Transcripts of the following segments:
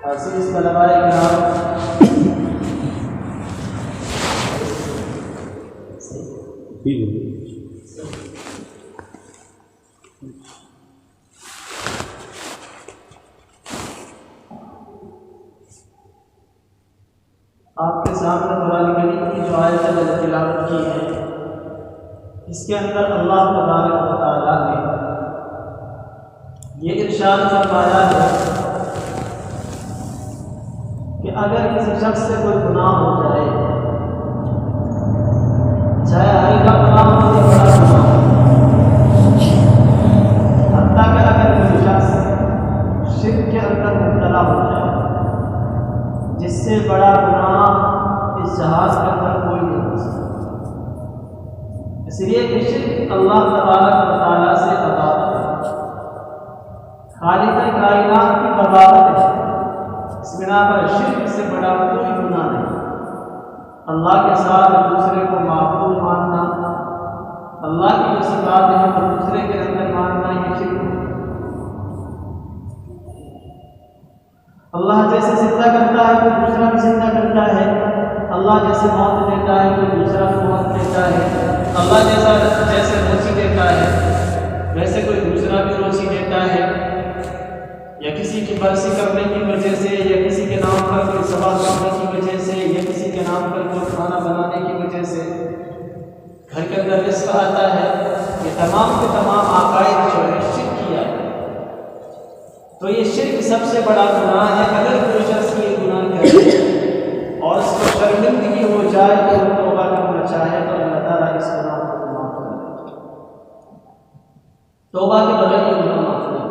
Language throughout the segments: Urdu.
عزیز طلباء کرام، آپ کے سامنے قرآن کریم کی جو آیت میں نے تلاوت کی ہے، اس کے اندر اللہ تبارک و تعالیٰ نے یہ ارشاد فرمایا ہے کہ اگر کسی شخص سے کوئی گناہ ہو جائے، چاہے ہلکا گناہ ہو یا بڑا گناہ ہو، حتیٰ کہ اگر کوئی شخص شرک کے اندر مبتلا ہو جائے، جس سے بڑا گناہ اس جہاز کے اندر کوئی نہیں ہو سکتا، اس لیے کہ شرک اللہ تبارک و تعالیٰ سے عداوت ہے، خالق کائنات کی بغاوت ہے۔ اس بنا پر شرک سے بڑا کوئی گناہ نہیں۔ اللہ کے ساتھ دوسرے کو معبود ماننا، اللہ کی جو صفات ہیں وہ دوسرے کے اندر ماننا، یہ شرک ہے۔ اللہ جیسے زندہ کرتا ہے کوئی دوسرا بھی زندہ کرتا ہے، اللہ جیسے موت دیتا ہے کوئی دوسرا بھی موت دیتا ہے، اللہ جیسے روزی دیتا ہے ویسے کوئی دوسرا بھی روزی دیتا ہے، یا کسی کی برسی کرنے کی وجہ سے، یا کسی کے نام پر کوئی سوال کرنے کی وجہ سے، یا کسی کے نام پر کوئی کھانا بنانے کی وجہ سے گھر کے اندر رزق آتا ہے، یہ تمام کے تمام عقائد جو ہے شرک کیا ہے۔ تو یہ شرک سب سے بڑا گناہ ہے۔ اگر کوئی شخص یہ گناہ کرے اور اس کو شرمندگی ہو جائے تو وہ توبہ کرنا چاہے تو اللہ تعالیٰ اس گناہ کو معاف کر دے گا۔ توبہ کے بغیر یہ گناہ معاف نہیں۔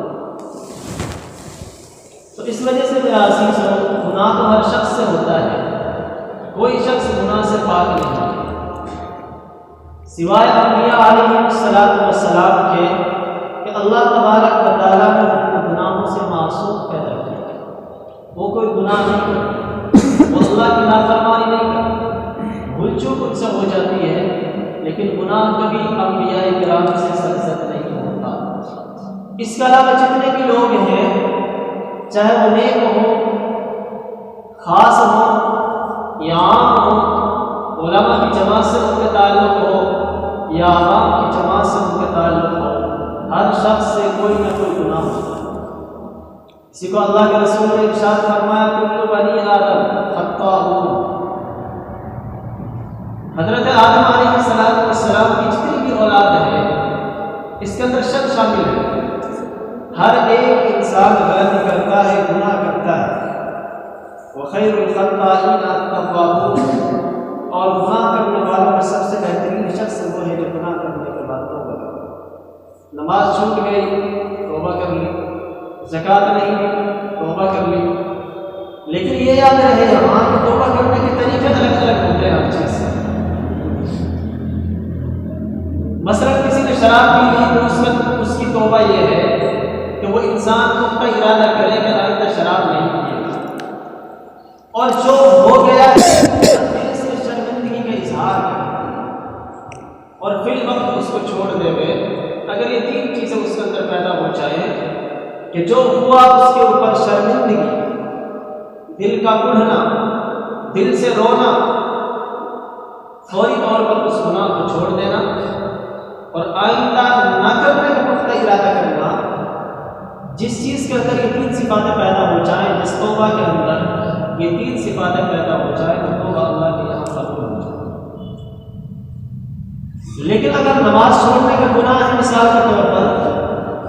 تو اس وجہ سے میرا عزیز ہو، گناہ تو ہر شخص سے ہوتا ہے، کوئی شخص گناہ سے پاک نہیں ہے سوائے انبیاء علیہ السلام کے، کہ اللہ تبارک و تعالیٰ نے ان کو گناہوں سے معصوم پیدا کیا۔ وہ کوئی گناہ نہیں کرتے، وہ اللہ کی نافرمانی نہیں کرتے، بھول چوک ان سے ہو جاتی ہے، لیکن گناہ کبھی انبیاء کرام سے سرزد نہیں ہوتا۔ اس کے علاوہ جتنے بھی لوگ ہیں، چاہے وہ نیک ہوں، خاص ہوں یا عام ہوں، علماء کی جماعت سے ان کے تعلق ہو یا عوام کی جماعت سے ان کے تعلق ہو، ہر شخص سے کوئی نہ کوئی گناہ ہوتا ہے۔ اسی کو اللہ کے رسول نے ارشاد فرمایا، کل بنی آدم خطاؤون۔ حضرت آدم علیہ السلام کی جتنی بھی اولاد ہے، اس کے اندر شک شامل ہے۔ ہر ایک انسان غلطی کرتا ہے، گناہ کرتا ہے۔ وخیر الخطائین التوابون، اور گناہ کرنے والوں میں سب سے بہترین شخص وہ ہے جو گناہ کرنے کے بعد توبہ کرے۔ نماز چھوٹ گئی، توبہ کر لی، زکوٰۃ نہیں دی، توبہ کر لی، لیکن یہ یاد رہے یہاں کہ توبہ کرنے کے طریقے الگ الگ ہوتے ہیں ہر چیز سے۔ مثلاً کسی نے شراب پی لی تو اس کی توبہ یہ ہے کہ وہ انسان پختہ ارادہ کرے کہ آئندہ شراب نہیں پیے گا، اور جو ہو گیا دل سے شرمندگی کا اظہار کرے اور فی الوقت اس کو چھوڑ دے گئے۔ اگر یہ تین چیزیں اس کے اندر پیدا ہو جائے کہ جو ہوا اس کے اوپر شرمندگی، دل کا بڑھنا، دل سے رونا، فوری طور پر اس گناہ کو چھوڑ دینا اور آئندہ نہ کرنے کا پختہ ارادہ کرنا، جس چیز کے اندر یہ تین صفاتیں پیدا ہو جائیں، جس توبہ کے اندر یہ تین صفاتیں پیدا ہو جائیں تو توبہ اللہ کے یہاں قبول ہو جائے۔ لیکن اگر نماز چھوڑنے کا گناہ ہے مثال کے طور پر،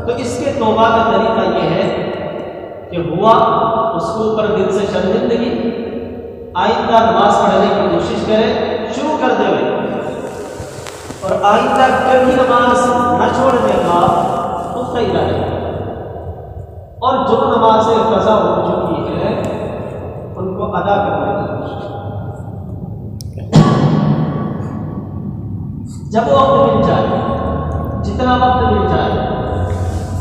تو اس کے توبہ کا طریقہ یہ ہے کہ ہوا اس کو اوپر دل سے شرمندگی، آئندہ نماز پڑھنے کی کوشش کرے، شروع کر دے اور آئندہ کبھی نماز نہ چھوڑنے کا پختہ ارادہ کرے، اور جو نمازیں قضا ہو چکی ہے ان کو ادا کرنے کی کوشش کرے۔ جب وقت مل جائے، جتنا وقت مل جائے،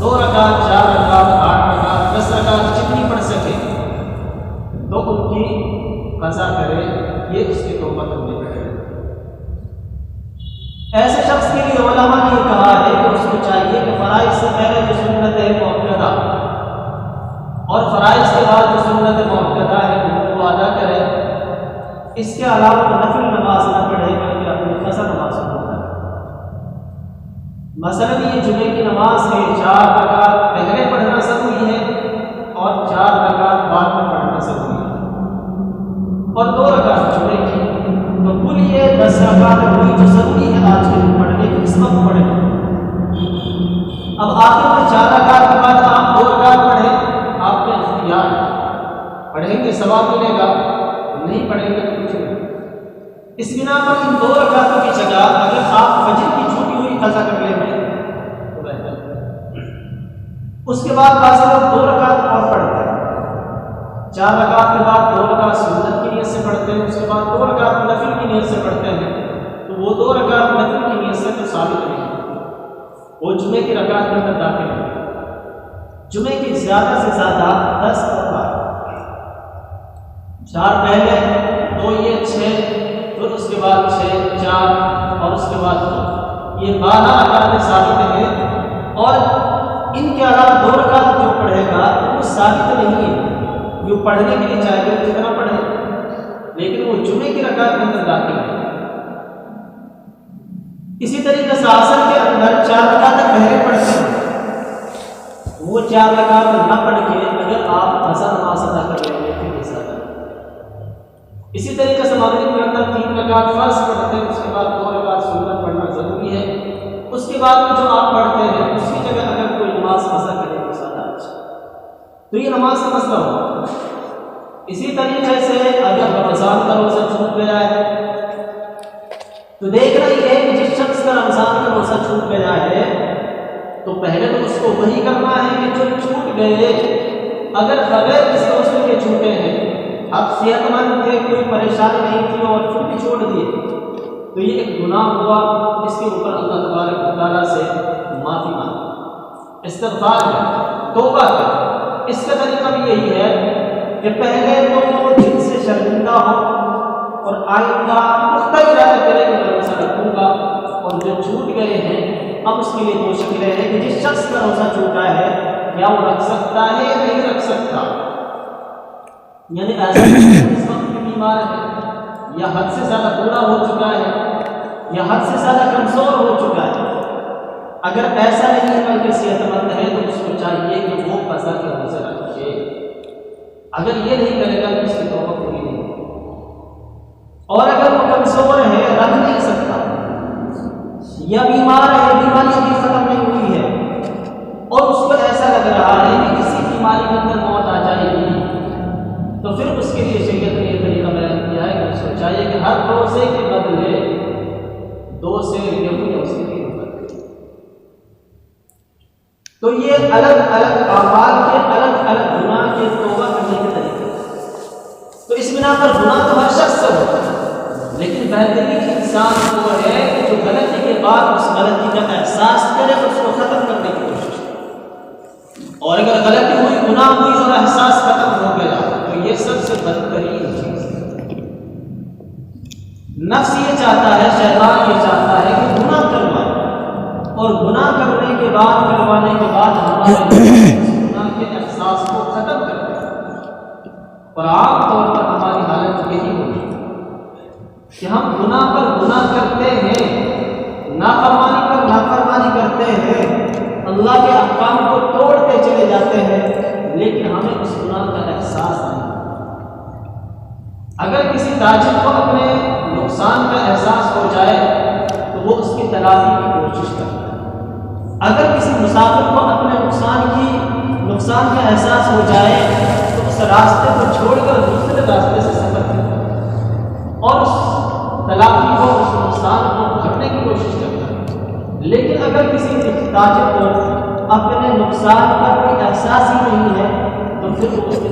2 رکعت، 4 رکعت، 8 رکعت، 10 رکعت جتنی پڑھ سکے تو ان کی قضا کرے، یہ اس کی توبہ کرنے کا ہے۔ ایسے شخص کے لیے علماء نے کہا ہے کہ اس کو چاہیے کہ فرائض سے پہلے جو سنت ہے وہ ادا، اور فرائض کے بعد جو سنت سنت موقدہ ہے وہ ادا کرے، اس کے علاوہ نفل نماز نہ پڑھے بلکہ اپنی قضا نماز پڑھے۔ مثلا یہ جمعے کی نماز ہے 4 رکعت پہلے پڑھنا ضروری ہے اور 4 رکعت بعد میں پڑھنا ضروری ہے، اور 2 رکعت جمعے کی، تو کل یہ 10 رکعت ہوئی جو ضروری ہے آج کے دن پڑھنے کی، اس وقت پڑھیں۔ اب آخر میں 4 رکعت کے بعد آپ 2 رکعت پڑھیں، آپ کے اختیار، پڑھیں گے ثواب ملے گا، نہیں پڑھیں گے تو کچھ نہیں۔ اس بنا پر ان 2 رکعتوں کی جگہ اگر آپ فجر کی چھوٹی ہوئی قضا کر لیں گے تو بہتر ہے۔ اس کے بعد بعض لوگ 2 رکعت اور پڑھتے ہیں، 4 رکعت کے بعد 2 رکعت سنت کی نیت سے پڑھتے ہیں، اس کے بعد 2 رکعت نفل کی نیت سے پڑھتے ہیں، تو وہ 2 رکعت نفل کی نیت سے تو ثابت نہیں، وہ جمعے کی رکعت کے اندر داخل ہے۔ جمعے کی زیادہ سے زیادہ 10 اور 12، 4 پہلے، 2 یہ 6، پھر اس کے بعد 6، 4 اور اس کے بعد 2، یہ 12 رکعتیں ثابت ہیں، اور ان کے علاوہ 2 رکعت جو پڑھے گا وہ ثابت نہیں ہے، جو پڑھنے کے لیے چاہیے جتنا پڑھے، لیکن وہ جمعے کی رکعت کے اندر داخل ہے۔ اسی طریقے سے عصر کے اندر 4 رکعت پہلے پڑھتے ہیں، وہ 4 رکعت نہ پڑھ کے اگر آپ قضا نماز ادا کر لیں گے پھر ایسا ہے۔ اسی طریقے سے مغرب کے اندر 3 رکعت فرض پڑھتے ہیں، اس کے بعد 2 رکعت سنت پڑھنا ضروری ہے، اس کے بعد جو آپ پڑھتے ہیں اس کی جگہ اگر کوئی نماز قضا کرے تو زیادہ اچھا، تو یہ نماز کا مسئلہ ہوگا۔ اسی طریقے سے اگر رمضان کا روزہ چھوٹ گیا ہے تو دیکھنا یہ ہے کہ جس شخص کا رمضان کا روزہ چھوٹ گیا ہے تو پہلے تو اس کو وہی کرنا ہے کہ جو چھوٹ گئے، اگر بغیر کسی عذر کے چھوٹے ہیں، اب صحت مند تھے، کوئی پریشانی نہیں تھی اور پھر بھی چھوڑ دیے، تو یہ ایک گناہ ہوا، اس کے اوپر اللہ تبارک و تعالیٰ سے معافی مانگے، استغفار کرے، توبہ کرے۔ اس کا طریقہ بھی یہی ہے کہ پہلے تو جن سے شرمندہ ہو اور آئندہ پختہ ارادہ کرے کہ میں روزہ رکھوں گا، اور جو چھوٹ گئے ہیں اب اس کے لیے 2 شکلیں ہیں کہ جس شخص کا روزہ چھوٹا ہے کیا وہ رکھ سکتا ہے یا نہیں رکھ سکتا، یعنی ایسا اس وقت میں بیمار ہے یا حد سے زیادہ بوڑھا ہو چکا ہے یا حد سے زیادہ کمزور ہو چکا ہے۔ اگر ایسا نہیں ہے بلکہ صحت مند ہے تو اس کو چاہیے کہ وہ قضا کے روزے رکھے، اگر یہ نہیں کرے گا تو اس کی توبہ پوری نہیں ہوگی، اور اگر وہ کمزور ہے، رکھ نہیں سکتا یا بیمار ہے، بیماری ابھی ختم نہیں ہوئی ہے اور اس کو ایسا لگ رہا ہے کہ کسی بیماری کے اندر موت آ جائے گی، تو پھر اس کے لیے شریعت نے یہ طریقہ بیان کیا ہے کہ اس کو چاہیے کہ ہر روزے کے بدلے 2 سیر گیہوں یا اس کے لیے کرے۔ تو یہ الگ الگ اعمال کے الگ الگ گناہ کے توبہ کرنے کے طریقے، تو اس بنا پر گناہ تو ہر شخص سے ہوتا ہے، لیکن بہترین انسان وہ ہے کہ جو غلطی کے بعد اس غلطی کا احساس کرے اور اس کو ختم کرنے کی کوشش کرے، اور اگر غلطی ہوئی، گناہ ہوئی اور احساس ختم ہو گیا تو یہ سب سے بدترین چیز ہے۔ نفس یہ چاہتا ہے، شیطان یہ چاہتا ہے کہ گناہ کروائے، اور گناہ کرنے کے بعد کروانے کے بعد ہمارے گناہ کے احساس کو ختم کر دیں، اور عام طور پر ہماری حالت یہی ہوتی ہے کہ ہم گناہ پر گناہ کرتے ہیں، نافرمانی پر نافرمانی کرتے ہیں، اللہ کے احکام کو توڑتے چلے جاتے ہیں، لیکن ہمیں اس گناہ کا احساس نہیں۔ اگر کسی تاجر کو اپنے نقصان کا احساس ہو جائے تو وہ اس کی تلافی کی کوشش کرتا ہے، اگر کسی مسافر کو اپنے نقصان کا احساس ہو جائے تو اس راستے کو چھوڑ کر دوسرے راستے سے سفر کرتا ہے اور اس تلافی کو، اس نقصان کو بھرنے کی کوشش کرتا ہے۔ لیکن اگر کسی تاجر کو اپنے نقصان کا کوئی احساس ہی نہیں ہے تو پھر وہ اس کے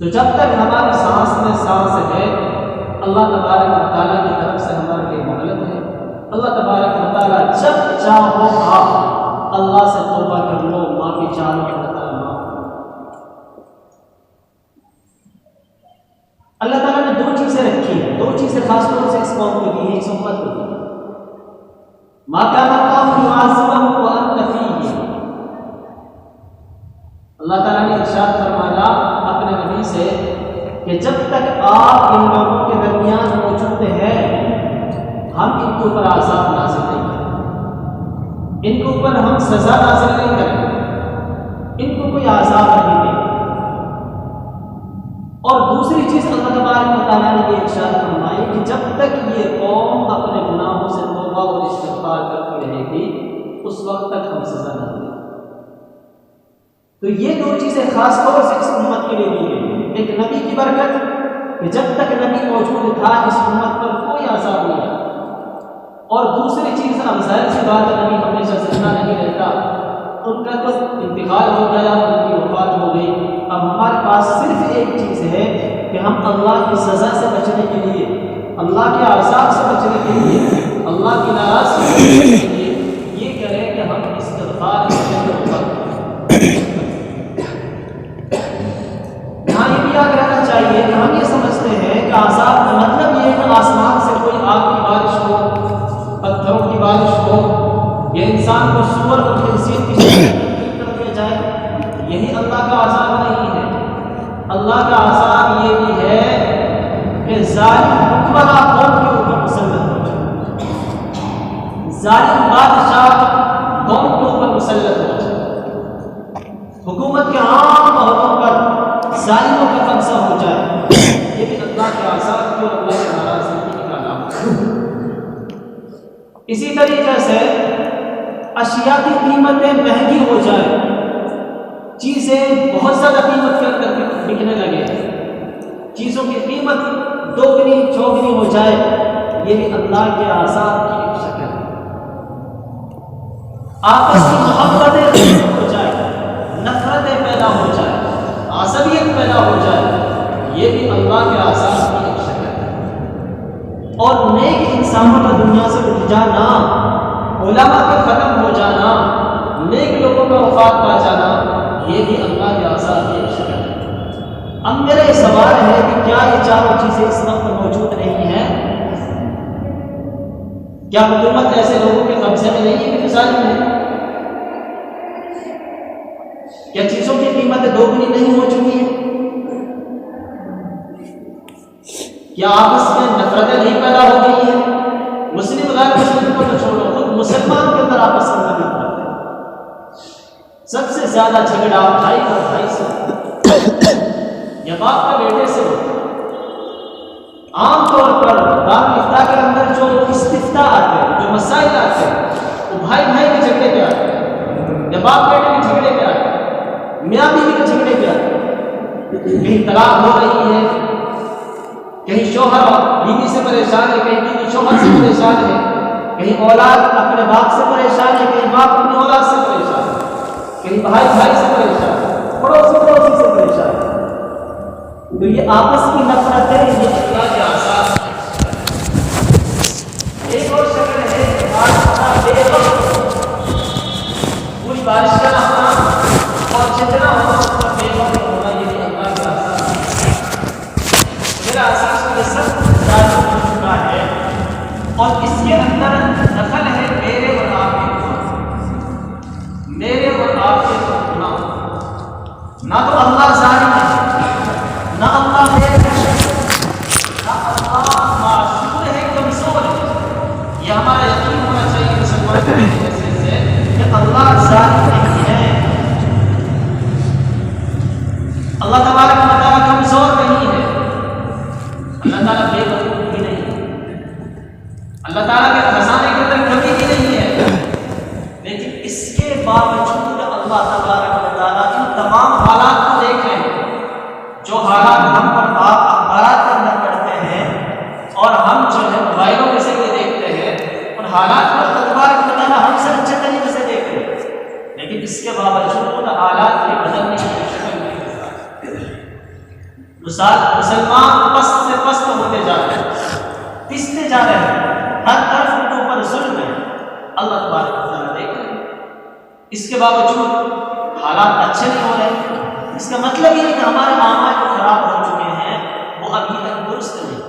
تو جب تک ہماری سانس میں سانس ہے، اللہ تبارک و تعالیٰ کی طرف سے ہمارے لیے مہلت ہے۔ اللہ تبارک و تعالیٰ جب چاہو آپ اللہ سے توبہ کر لو، معافی چاہو، اللہ تعالیٰ معاف کرو۔ اللہ تعالیٰ نے 2 چیزیں رکھی ہیں، 2 چیزیں خاص طور سے اس قوم کو دی ہیں، اس امت کو دی ہیں۔ ما كان الله معذبهم وأنت فيهم، اللہ تعالیٰ نے ارشاد فرمایا اپنے نبی سے کہ جب تک آپ ان لوگوں کے درمیان موجود ہیں ہم ان کے اوپر عذاب نازل نہیں کریں، ان کے اوپر ہم سزا نازل نہیں کریں، ان کو کوئی عذاب نہیں دیں۔ اور دوسری چیز اللہ تبارک و تعالیٰ نے یہ ارشاد فرمائی کہ جب تک یہ قوم اپنے گناہوں سے توبہ اور استغفار کرتی رہے گی اس وقت تک ہم سزا نہ دیں۔ تو یہ دو چیزیں خاص طور سے اس امت کے لیے دی گئی، ایک نبی کی برکت کہ جب تک نبی موجود تھا اس امت پر کوئی عذاب نہیں آیا، اور دوسری چیز اب ظاہر سی بات ہے نبی ہمیشہ زندہ نہیں رہتا، ان کا تو انتقال ہو گیا، ان کی وفات ہو گئی، اب ہمارے پاس صرف ایک چیز ہے کہ ہم اللہ کی سزا سے بچنے کے لیے، اللہ کے عذاب سے بچنے کے لیے، اللہ کی ناراضگی سے بچنے کے لیے یہ کریں کہ ہم استغفار یہاں یہ بھی یاد رہنا چاہیے کہ ہم یہ سمجھتے ہیں کہ عذاب کا مطلب یہ ہے کہ آسمان سے کوئی آگ کی بارش ہو، پتھروں کی بارش ہو، یا انسان کو سور اور خنزیر کی شکل کر دیا جائے، یہی اللہ کا عذاب نہیں ہے۔ اللہ کا عذاب یہ بھی ہے کہ ظالم حکمراں قوم کے اوپر مسلط ہو جائے، ظالم بادشاہ قوم کے اوپر مسلط ہو جائے، حکومت کے عام عہدوں پر ظالموں کا قبضہ ہو جائے، یہ بھی اللہ کے عذاب اور اللہ کی ناراضگی کا علامت ہے۔ اسی طریقے سے اشیاء کی قیمتیں مہنگی ہو جائے، چیزیں بہت زیادہ قیمت کے اندر بکنے لگے، چیزوں کی قیمت دوگنی چوگنی ہو جائے، یہ بھی اللہ کے عذاب کی ایک شکل ہے۔ آپس کی محبتیں ہو جائے، نفرتیں پیدا ہو جائے، عصبیت پیدا ہو جائے، یہ بھی اللہ کے عذاب کی ایک شکل ہے۔ اور نیک انسانوں کا دنیا سے اٹھ جانا، علماء کا ختم ہو جانا، نیک لوگوں کا وفات پا جانا، یہ بھی اللہ کے عذاب کی ایک شکل ہے۔ اب میرا یہ سوال ہے کہ کیا یہ چاروں چیزیں اس وقت موجود نہیں ہیں؟ کیا حکومت ایسے لوگوں کے قبضے میں نہیں ہے کہ ظالم ہے؟ کیا چیزوں کی قیمتیں دوگنی نہیں ہو چکی ہیں؟ کیا آپس میں نفرتیں نہیں پیدا ہو گئی ہیں؟ مسلم غیر مسلم کو تو چھوڑو، خود مسلمان کے اندر آپس میں نفرت ہے، سب سے زیادہ جھگڑا بھائی اور بھائی سے یا باپ کا بیٹے سے ہوتا ہے۔ عام طور پر دارالفتہ کے اندر جو استفتاء آتے ہیں، جو مسائل آتے ہیں، وہ بھائی بھائی کے جھگڑے پہ آتے ہیں یا باپ بیٹے کے جھگڑے پہ آتے ہیں، میاں بیوی کے جھگڑے پہ آتے ہیں۔ کہیں طلاق ہو رہی ہے، کہیں شوہر بیوی سے پریشان ہے، کہیں بیوی شوہر سے پریشان ہے، کہیں اولاد اپنے باپ سے پریشان ہے، کہیں باپ اپنی اولاد سے پریشان ہے، کہیں بھائی بھائی سے پریشان ہے، پڑوسی سے پریشان ہے۔ تو یہ آپس کی نفرت ہے، یہ اللہ کے عذاب ہے۔ ایک اور شکل ہے بادشاہ بے وقت، پوری بارش کا ہونا اور جتنا ہونا اس پر بے وقت ہونا، یہ بھی اللہ کے عذاب ہے۔ میرا احساس ہے کہ سب ظاہر ہو چکا ہے، اور اس کے اندر دخل ہے میرے اور آپ کے گناہ، میرے اور آپ کے گناہ۔ نہ تو اللہ ظالم ہے، نہ اللہ بے وقت ہے، نہ اللہ معصوم ہے، کمزور ہے۔ یہ ہمارا یقین ہونا چاہیے مسلمان کے حیثیت سے کہ اللہ ظالم نہیں ہے، اللہ تبارک و تعالیٰ کمزور نہیں ہے، اللہ تعالیٰ بے وقوف بھی نہیں ہے، اللہ تعالیٰ کے خزانے کے اندر کمی بھی نہیں ہے، لیکن اس کے باوجود اللہ تبارک و تعالیٰ ان تمام حالات کو دیکھ رہے ہیں، جو حالات ہم پر اخبارات کے اندر پڑھتے ہیں اور ہم جو ہے موبائلوں کے ذریعے دیکھتے ہیں، ان حالات کو اللہ تبارک و تعالیٰ ہم سے اچھے طریقے سے دیکھ رہے ہیں، لیکن اس کے باوجود ان حالات کے بدلنے کی شکل نہیں ہے۔ مسلمان پست سے پست ہوتے جا رہے ہیں، پستے جا رہے ہیں، ہر طرف ان کے اوپر ظلم ہے، اللہ تبارک و تعالیٰ دیکھ رہے ہیں، اس کے باوجود حالات اچھے نہیں ہو رہے۔ اس کا مطلب یہ ہے کہ ہمارے اعمال جو خراب ہو چکے ہیں وہ ابھی تک درست نہیں۔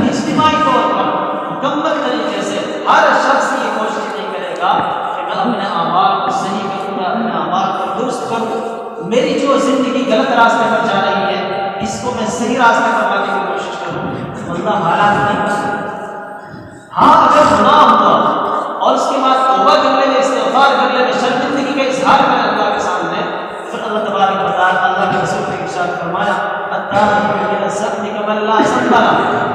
اجتماعی طور پر مکمل طریقے سے ہر شخص یہ کوشش نہیں کرے گا کہ میں اپنے اعمال کو صحیح کروں، میں اپنے اعمال کو درست کروں۔ میری جو زندگی غلط راستے پر جا رہی ہے اس کو میں صحیح راستے پر لانے کی کوشش کروں، بندہ حالات نہیں کر سکتا۔ ہاں اگر گناہ ہوا اور اس کے بعد توبہ کر لے، استغفار کر لے، شرمندگی کا اظہار کرے اللہ کے سامنے، پھر اللہ تبارک و تعالیٰ، اللہ کے رسول نے ارشاد فرمایا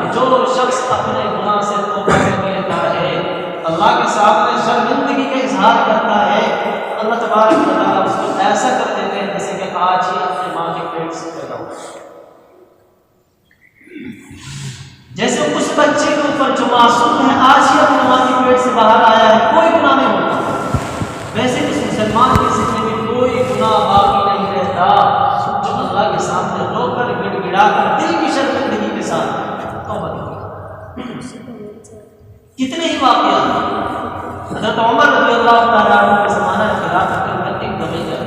کہ جو شخص اپنے گناہ سے توبہ کر لیتا ہے، اللہ کے سامنے شرمندگی کا اظہار کرتا ہے، اللہ تبارک و تعالیٰ اس کو ایسا کر دیتے ہیں جیسے کہ آج ہی اپنے ماں کے پیٹ سے پیدا ہوا، جیسے اس بچے کے اوپر جو معصوم ہے آج ہی اپنے ماں کے پیٹ سے باہر آیا ہے، کوئی گناہ نہیں ہوتا، ویسے اس مسلمان کے ذمہ میں کوئی گناہ باقی نہیں رہتا جو اللہ کے سامنے رو کر گڑ گڑا کر دل کی شرمندگی کے ساتھ توبہ کرے۔ کتنے ہی واقعات حضرت عمر رضی اللہ تعالیٰ عنہ کے زمانہ خلافت کے اندر ایک گویّا،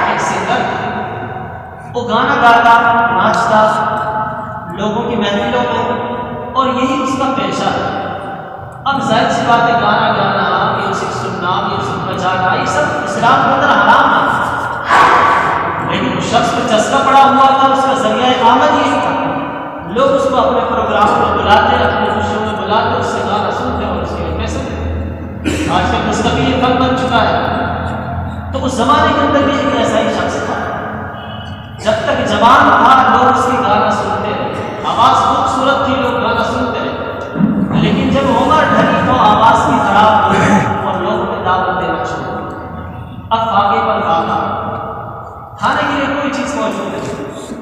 ایک سنگر، وہ گانا گاتا، ناچتا لوگوں کی محفلوں میں، اور یہی اس کا پیشہ ہے۔ اب ظاہر سی بات ہے گانا گانا، میوزک سننا، میوزک بجانا، یہ سب اسلام کے اندر حرام ہے، لیکن اس شخص کو چسکا پڑا ہوا تھا، اس کا ذریعہ آمد یہی تھا، لوگ اس کو اپنے پروگراموں میں بلاتے، اپنے خوشیوں میں بلاتے، اس سے گانا سنتے اور اس کے لیے پیسے دیتے۔ آج کل مستقل یہ فن بن چکا ہے، تو اس زمانے کے اندر بھی ایک ایسا ہی شخص تھا، جب تک جوان تھا لوگ اس کی گانا سنتے رہے، آواز خوبصورت تھی، لوگ گانا سنتے رہے، لیکن جب عمر ڈھلی تو آواز کی خراب ہوئی اور لوگوں نے دعوت دینا شروع کیا۔ اب فاقے پر گانا، کھانے کے لیے کوئی چیز موجود نہیں،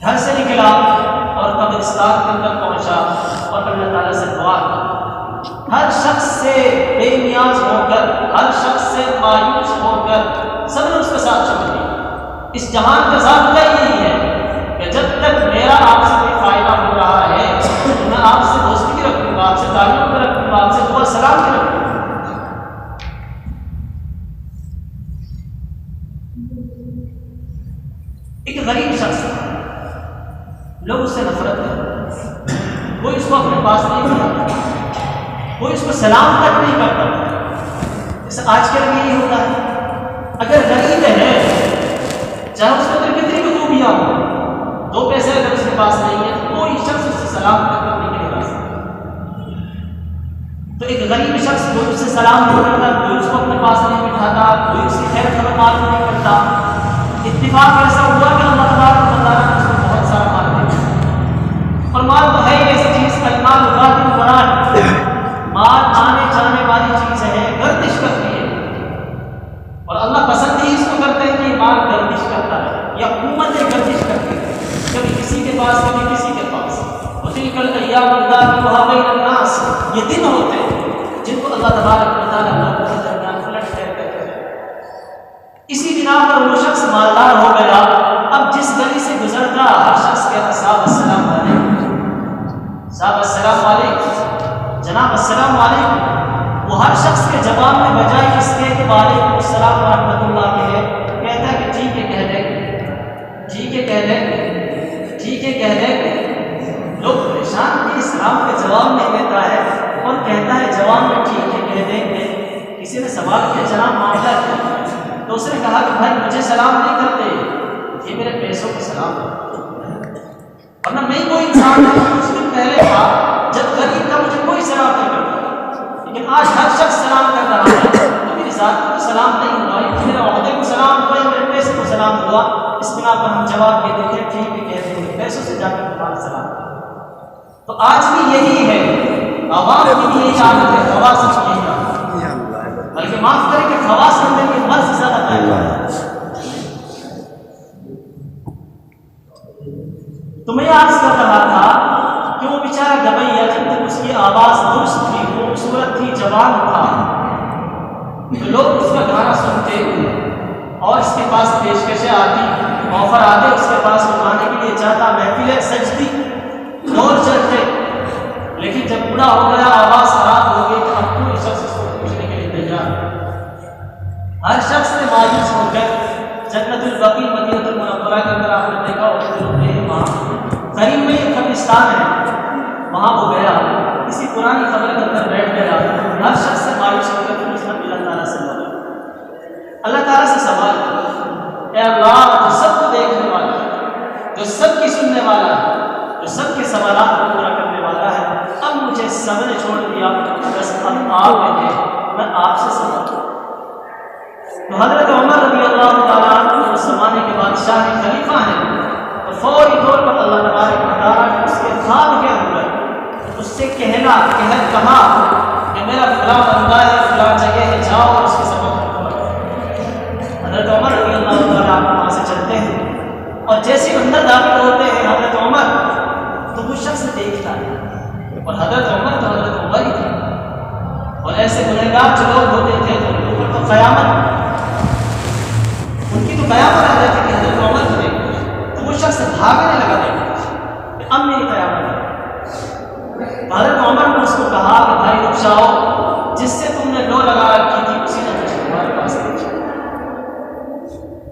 گھر سے نکلا اور قبرستان کے اندر پہنچا اور اللہ تعالیٰ سے دعا کی، ہر شخص سے بے نیاز ہو کر، ہر شخص سے مایوس ہو کر سب نے اس کے ساتھ چھوڑ دیا۔ اس جہان کا ضابطہ یہی ہے کہ جب تک میرا آپ سے کوئی فائدہ ہو رہا ہے تو میں آپ سے دوستی رکھوں گا، آپ سے تعلق رکھوں گا، آپ سے دعا سلام رکھوں گا۔ ایک غریب شخص تھا، لوگ اس سے نفرت کرتے، کوئی اس کو اپنے پاس نہیں بلاتا، کوئی اس کو سلام تک نہیں کرتا۔ جیسے آج کل بھی یہی ہوتا ہے، اگر غریب ہے چاہے اس کے اندر کتنی بھی خوبیاں ہوں، دو پیسے اگر اس کے پاس نہیں ہے کوئی شخص اس سے سلام تک کرنے کے لیے راضی نہیں۔ تو ایک غریب شخص کوئی اس سے سلام نہیں کرتا، کوئی اس کو اپنے پاس نہیں بٹھاتا، کوئی اس کی خیر خبر معلوم نہیں کرتا۔ اتفاق ایسا ہوا کہ اللہ تبارک و تعالیٰ نے اس کو بہت سارا مال دیا، اور مال تو ہے ایسی چیز، المال غادر مراد، مال آنے جانے والی چیز ہے، گردش کرتی ہے، اور اللہ پسند ہی اس کو کرتے ہیں کہ مال گردش کرتا ہے، یا حکومتیں گردش کرتی ہے، کبھی کسی کے پاس کبھی کسی کے پاس۔ وَتِلْكَ الْأَيَّامُ نُدَاوِلُهَا بَيْنَ النَّاسِ، یہ دن ہوتے ہیں جن کو اللہ تبارک و تعالیٰ لوگوں کے درمیان پلٹ پھیر کرتے ہیں۔ اسی بنا پر وہ شخص مالدار ہو گیا، اب جس گلی سے گزرتا ہر شخص کہتا صاحب السلام علیکم، صاحب السلام علیکم، جناب السلام علیکم۔ وہ ہر شخص کے جواب میں بجائے اس کے کہ وعلیکم السلام ورحمۃ اللہ کے کہتا ہے کہ ٹھیک ہے کہہ دیں گے، ٹھیک ہے کہہ دیں گے، ٹھیک ہے کہہ دیں گے۔ لوگ پریشان کہ اسلام کے جواب نہیں دیتا ہے اور کہتا ہے جواب میں ٹھیک ہے کہہ دیں گے۔ کسی نے سوال کیا جناب معاملہ کیا؟ تو اس نے کہا کہ بھائی مجھے سلام نہیں کرتے، یہ میرے پیسوں کو سلام ہے، ورنہ میں کوئی انسان نہیں، کچھ دن پہلے تھا جب غریب تھا مجھے کوئی سلام نہیں کرتا، لیکن آج ہر شخص سلام کر رہا ہے، تو میری ذات کو سلام نہیں ہوا، میرے عہدے کو سلام ہوا یا میرے پیسے کو سلام ہوا، اس بنا پر ہم جواب یہ دیتے ہیں ٹھیک ہے کہتے ہیں، پیسوں سے جا کر تمہارا سلام۔ تو آج بھی یہی ہے، عوام کی بھی یہی عادت ہے، خواص کی یہی عادت، بلکہ معاف کریں کہ خواص اندر کے مرض زیادہ پائے جاتے ہیں۔ تو میں عرض کر رہا تھا کہ وہ بیچارہ گویّا جب تک اس کی آواز درست تھی، خوبصورت تھی، جوان تھا، تو لوگ اس کا گانا سنتے اور اس کے پاس پیشکشیں آتی، آفر آتے اس کے پاس وہ گانے کے لیے جاتا، محفلیں سجتی، دور چلتے، لیکن جب بوڑھا ہو گیا، آواز خراب ہو گئی، تو اب کوئی شخص اس کو پوچھنے کے لیے تیار نہیں۔ ہر شخص نے مایوس ہو کر جنت البقیع مدینہ المنورہ کے اندر آپ نے دیکھا وہاں قریب میں ایک قبرستان ہے، وہاں وہ گیا، کسی پرانی خبر کے اندر بیٹھ گیا، ہر شخص سے مایوس ہو کر پھر اس نے اللہ تعالیٰ سے بولا، اللہ تعالیٰ سے سوال اے اللہ جو سب کو دیکھنے والا ہے، جو سب کی سننے والا ہے، جو سب کے سوالات کو پورا کرنے والا ہے، اب مجھے سب نے چھوڑ دیا، بس اب آپ ہیں، میں آپ سے سوال کروں۔ تو حضرت عمر رضی اللہ تعالیٰ عنہ اس زمانے کے بادشاہ کے خلیفہ ہیں، تو فوری طور پر اللہ تبارک و تعالیٰ نے اس کے خواب کے اندر اس سے کہا کہ میرا فلاں بندہ ہے، فلاں جگہ ہے، جاؤ اور اس کے سبب حضرت عمر رضی اللہ تعالیٰ عنہ وہاں سے چلتے ہیں، اور جیسے اندر داخل ہوتے ہیں حضرت عمر، تو وہ شخص دیکھتا ہے، اور حضرت عمر ہی تھے، اور ایسے گنہگار جو لوگ ہوتے تھے تو ان کے اوپر تو قیامت، ان کی تو قیامت آ جاتی کہ حضرت عمر کو دیکھ، تو وہ شخص بھاگنے لگا کہ اب میری قیامت ہے۔ حضرت عمر نے اس کو کہا کہ بھائی رک جاؤ، جس سے تم نے لو لگا رکھی تھی اسی نے مجھے تمہارے پاس بھیجا،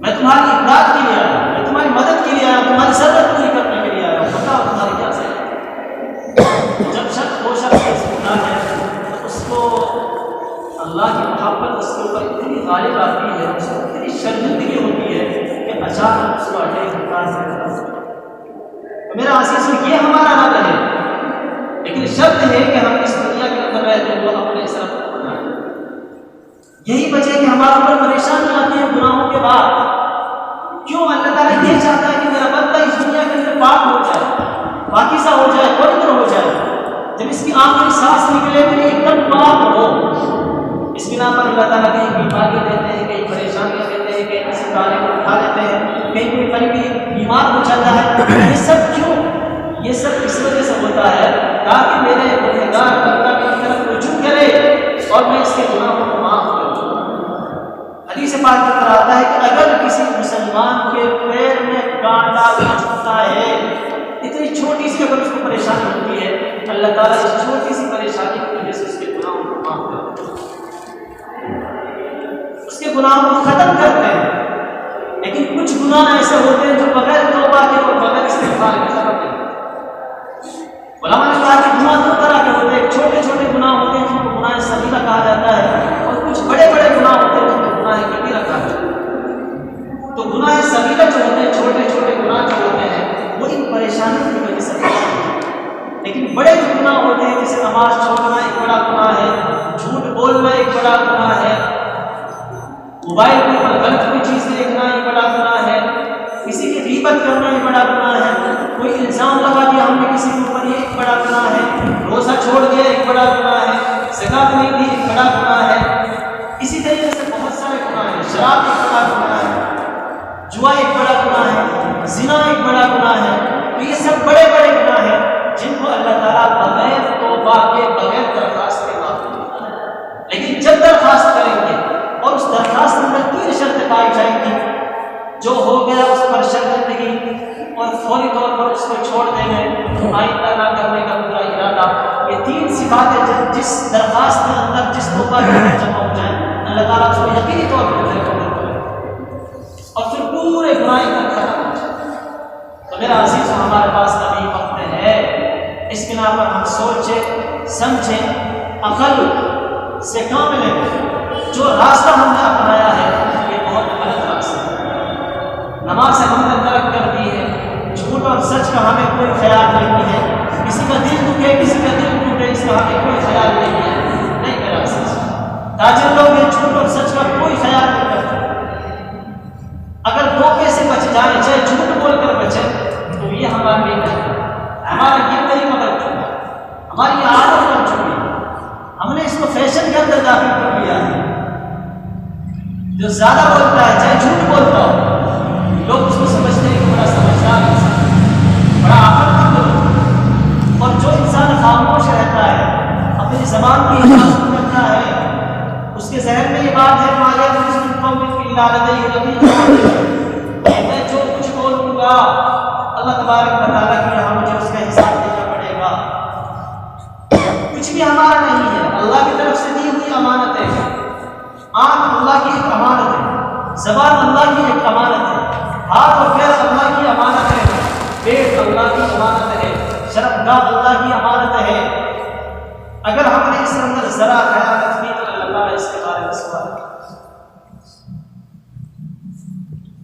میں تمہاری امداد کے لیے آیا ہوں، میں تمہاری مدد کے لیے آیا ہوں، تمہاری ضرورت پوری کرنے کے لیے آیا ہوں، بتاؤ تمہاری کیا ضرورت۔ جب شخص وہ شخص سنتا ہے تو اس کو اللہ کی محبت اس کے اوپر اتنی غالب آتی ہے، اس کو اتنی شرمندگی ہوتی ہے کہ اچانک اس کو اٹیک ہوتا ہے۔ میرا عزیز یہ ہمارا حل ہے، لیکن شرط ہے کہ ہم اس دنیا کے اندر رہتے ہوئے اپنے سر کو بنائیں۔ یہی وجہ ہے کہ ہمارے اوپر پریشانی آتی ہے گناہوں کے بعد۔ کیوں؟ اللہ تعالیٰ یہ چاہتا ہے کہ میرا بندہ اس دنیا کے اندر پاک ہو جائے، پاکیزہ ہو جائے، پوتر ہو جائے، جب اس کی آخری سانس نکلے تو ایک دم پاک ہو۔ اس بنا پر اللہ تعالیٰ کہیں بیماری دیتے ہیں، کہیں پریشانیاں دیتے ہیں، کہیں کسی کارے کو اٹھا لیتے ہیں، کہیں کوئی قریبی بیمار ہو جاتا ہے۔ یہ سب کیوں؟ یہ سب اس وجہ سے ہوتا ہے تاکہ میرے گنہگار بندہ میری طرف رجوع کرے اور میں اس کے گناہوں کو معاف کروں۔ حدیث پاک کے اندر آتا ہے کہ اگر کسی مسلمان کے پیر میں کانٹا چبھتا ہے، اتنی چھوٹی سی اگر اس کو پریشانی ہوتی ہے، اللہ تعالیٰ اس چھوٹی سی پریشانی کی وجہ سے اس کے گناہوں کو معاف کرتے ہیں، اس کے گناہوں کو ختم کرتے ہیں۔ لیکن کچھ گناہ ایسے ہوتے ہیں جو بغیر توبہ کے اور بغیر استغفار کے ختم نہیں۔ علماء نے کہا کہ گناہ دو طرح کے ہوتے ہیں، چھوٹے چھوٹے گناہ ہوتے ہیں جن کو گناہ صغیرہ کہا جاتا ہے، اور کچھ بڑے بڑے گناہ ہوتے ہیں جن کو گناہ کبیرہ کہا جاتا ہے۔ تو گناہ صغیرہ جو ہوتے ہیں، چھوٹے چھوٹے گناہ جو ہوتے ہیں، وہ ان پریشانیوں کی وجہ سے ہوتے ہیں۔ لیکن بڑے جو گناہ ہوتے ہیں، جیسے نماز چھوڑنا ایک بڑا گناہ ہے، جھوٹ بولنا ایک بڑا گناہ ہے، موبائل کے اوپر غلط کوئی چیز دیکھنا ایک بڑا گناہ ہے، کسی کی غیبت کرنا ایک بڑا گناہ ہے، کوئی الزام لگا دیا ہم نے کسی کے اوپر، یہ ایک بڑا گناہ ہے، روزہ چھوڑ دیا ایک بڑا گناہ ہے، زکات نہیں دی ایک بڑا گناہ ہے، اسی طریقے سے بہت سارے گناہ ہیں، شراب ایک بڑا گناہ ہے، جوا ایک بڑا گناہ ہے، زنا ایک بڑا گناہ ہے۔ تو یہ سب بڑے بڑے گناہ ہیں جن کو اللہ تعالیٰ بغیر توبہ کے، بغیر درخواست کے معاف نہیں کرتا ہے۔ لیکن جب درخواست کریں گے اور اس درخواست کے اندر تین شرطیں پائی جائیں گی، جو ہو گیا اس پر شرمندگی اور فوری طور پر اس کو چھوڑ دیں گے، آئندہ نہ کرنے کا پورا ارادہ، یہ تین صفاتیں جس درخواست کے اندر، جس توبہ کے اندر جمع ہو جائیں، اللہ تعالیٰ اس کو یقینی طور پر قبول کرے اور پھر پورے گناہ کا ختم ہو جائے۔ تو میرا عزیز، ہمارے پاس ابھی وقت ہے، اس بنا پر ہم سوچیں سمجھیں، عقل سے کام لیں۔ جو راستہ ہم نے اپنایا ہے یہ بہت غلط راستہ ہے، نماز ہم نے ترک کر دی ہے، جھوٹ اور سچ کا ہمیں کوئی خیال نہیں ہے، کسی کا دل دکھے کسی کا دل ٹوٹے اس کا ہمیں کوئی خیال نہیں ہے۔ نہیں میرا عزیز، تاجر لوگ یہ جھوٹ اور سچ کا کوئی خیال نہیں کرتے، اگر دھوکے سے بچ جائیں، چاہے جھوٹ بول کر بچیں، تو یہ ہمارے لیے نہیں ہے، ہمارا یہ طریقہ بن چکا ہے، ہماری یہ عادت بن چکی ہے، ہم نے اس کو فیشن کے اندر داخل کر لیا ہے۔ جو زیادہ بولتا ہے، چاہے جھوٹ بولتا ہو، لوگ اس کو سمجھتے ہیں کہ بڑا سمجھدار انسان، بڑا عقل مند، اور جو انسان خاموش رہتا ہے، اپنی زبان کی حفاظت کرتا ہے، اس کے ذہن میں یہ بات ہے میں جو کچھ بولوں گا اللہ تبارک و تعالیٰ کے یہاں مجھے اس کا حساب دینا پڑے گا۔ کچھ بھی ہمارا نہیں ہے، اللہ کی طرف سے دی ہوئی امانت ہے۔ آنکھ اللہ کی ایک امانت ہے، زبان اللہ کی ایک امانت ہے، ہاتھ اور پیر اللہ کی امانت ہے، پیٹ اللہ کی امانت ہے، شرمگاہ اللہ کی امانت ہے۔ اگر ہم نے اس کے اندر ذرا خیانت کی تو اللہ تعالیٰ اس کے بارے میں سوال کرے۔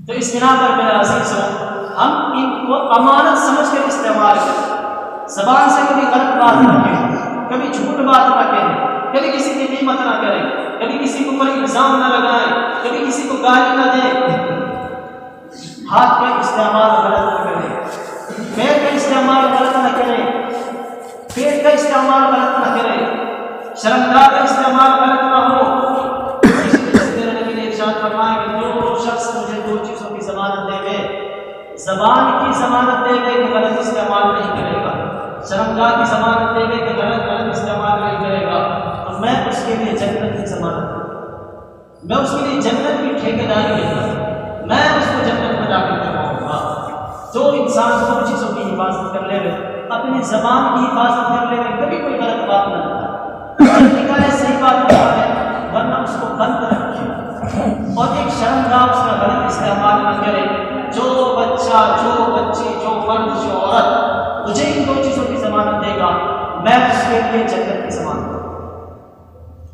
تو اس بنا پر میرے عزیزوں ہم ان کو امانت سمجھ کر استعمال کریں، زبان سے کبھی غلط بات نہ کہیں، کبھی جھوٹ بات نہ کہیں، کبھی کسی کی قیمت نہ کریں، کبھی کسی کو پر الزام نہ لگائیں، کبھی کسی کو گالی نہ دیں، ہاتھ کا استعمال غلط نہ کریں، پیر کا استعمال غلط نہ کریں، پیٹ کا استعمال غلط نہ کریں، شرمگاہ کا استعمال غلط نہ ہو۔ اس لیے میرے نبی نے ارشاد فرمایا کہ جو شخص مجھے دو چیزوں کی ضمانت دے گے، زبان کی ضمانت دے گے کہ غلط استعمال نہیں کرے گا، شرمگاہ کی ضمانت دے گے کہ غلط استعمال نہیں کرے گا، تو میں اس کے لیے جنت کی ضمانت دوں، میں اس کے لیے جنت کی ٹھیکیداری لیتا ہوں، میں اس کو جنت میں داخل کرواؤں گا۔ جو انسان دو چیزوں کی حفاظت کر لے گا، اپنی زبان کی حفاظت کر لے گا، کبھی کوئی غلط بات نہ کرے، نکالے صحیح بات نکالے، ورنہ اس کو بند رکھے، اور ایک شرمگاہ اس کا غلط استعمال نہ کرے۔ جو بچہ، جو بچی، جو مرد، جو عورت مجھے ان دو چیزوں کی ضمانت دے گا، میں اس کے لیے جنت کی ضمانت دوں گا۔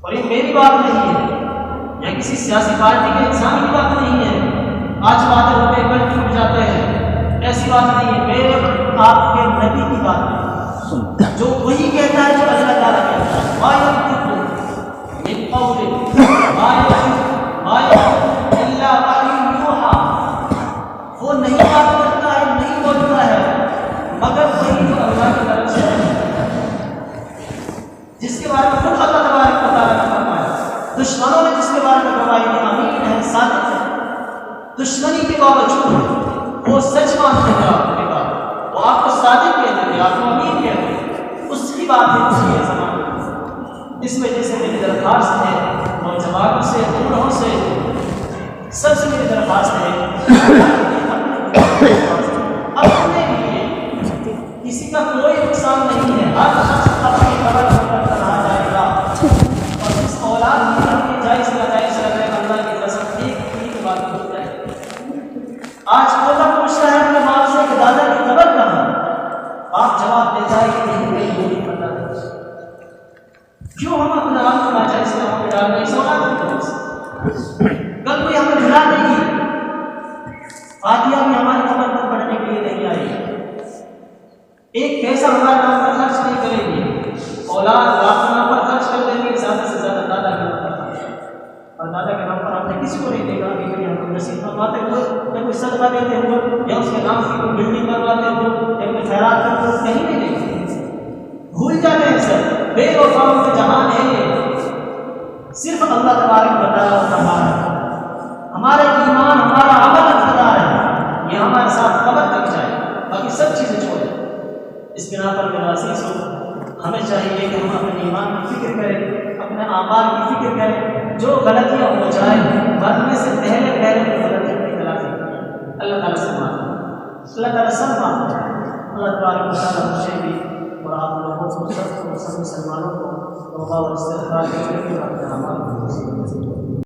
اور یہ میری بات نہیں ہے، یا کسی سیاسی پارٹی کے انسان کی بات نہیں ہے، آج باتیں ہوتے ہیں کل ٹوٹ جاتے ہیں، ایسی بات نہیں ہے، میرے آپ کے نبی کی بات ہے، جو وہی کہتا ہے جو اللہ تعالیٰ کہتا ہے، ما ينطق من قول ما ينطق الا وحی یوحی، وہ نہیں بات کرتا ہے، نہیں بولتا ہے مگر وہی جو اللہ کی طرف سے ہے، جس کے بارے میں خود اللہ تبارک و تعالیٰ نے فرمایا۔ دشمنوں نے جس کے بارے میں گواہی دی امین ہے، صادق ہے، دشمنی کے باوجود وہ سچ مانتے ہیں، آپ کی بات وہ آپ کو صادق کہتے ہیں، آپ کو امین کہتے ہیں، اس کی بات ہے، اس کی زبان۔ اس وجہ سے میری درخواست ہے نوجوانوں سے، بوڑھوں سے، سب سے میری درخواست ہے اپنے لیے کسی کا کوئی نقصان نہیں ہے، ہر شخص اپنی قبر پر چڑھا جائے گا، اور اس اولاد کی اپنی جائز ناجائز لگے اللہ کی قسم ایک بات ہو جائے۔ آج پوتا پوچھتا ہے اپنے باپ سے کہ دادا کی قبر کہاں؟ باپ جواب دیتا ہے کہ نہیں کہیں وہ نہیں پتا ہے۔ کیوں ہم اپنے آپ کو ناجائز کاموں میں ڈال رہے ہیں؟ اولاد کی طرف سے کل کوئی ہمیں بلا دے گی، فاتحہ بھی ہماری قبر پر پڑھنے کے لیے نہیں آئے گی، ایک پیسہ ہمارے نام پر خرچ نہیں کرے گی، اولاد باپ کے نام پر خرچ کر دیں گے، زیادہ سے زیادہ دادا کے نام پر خرچ، اور دادا کے نام پر آپ نے کسی کو نہیں دے گا کہ ہم کو نصیب فرماتے ہوئے یا کوئی صدقہ دیتے ہوئے یا اس کے نام کی کوئی بلڈنگ کرواتے ہوئے یا کوئی خیرات کرتے ہوئے کہیں نہیں دیں گے، بھول جاتے ہیں سر۔ بے وفاؤں کا جہان ہے یہ، صرف اللہ تبارک و تعالیٰ فرماتا ہے ہمارا ایمان، ہمارا عمل اقتدار ہے، یہ ہمارے ساتھ قبر تک جائے، باقی سب چیزیں چھوڑیں۔ اس بنا پر میرا عزیز ہو، ہمیں چاہیے کہ ہم اپنے ایمان کی فکر کریں، اپنے اعمال کی فکر کریں، جو غلطیاں ہو جائیں مرنے سے پہلے غلطیوں کی تلافی کریں، اللہ تعالیٰ سے مانگیں، اللہ تعالیٰ سب مانگتا ہے، اللہ تبارک و تعالیٰ مجھے بھی اور آپ لوگوں کو، سب مسلمانوں کو توبہ و استغفار کے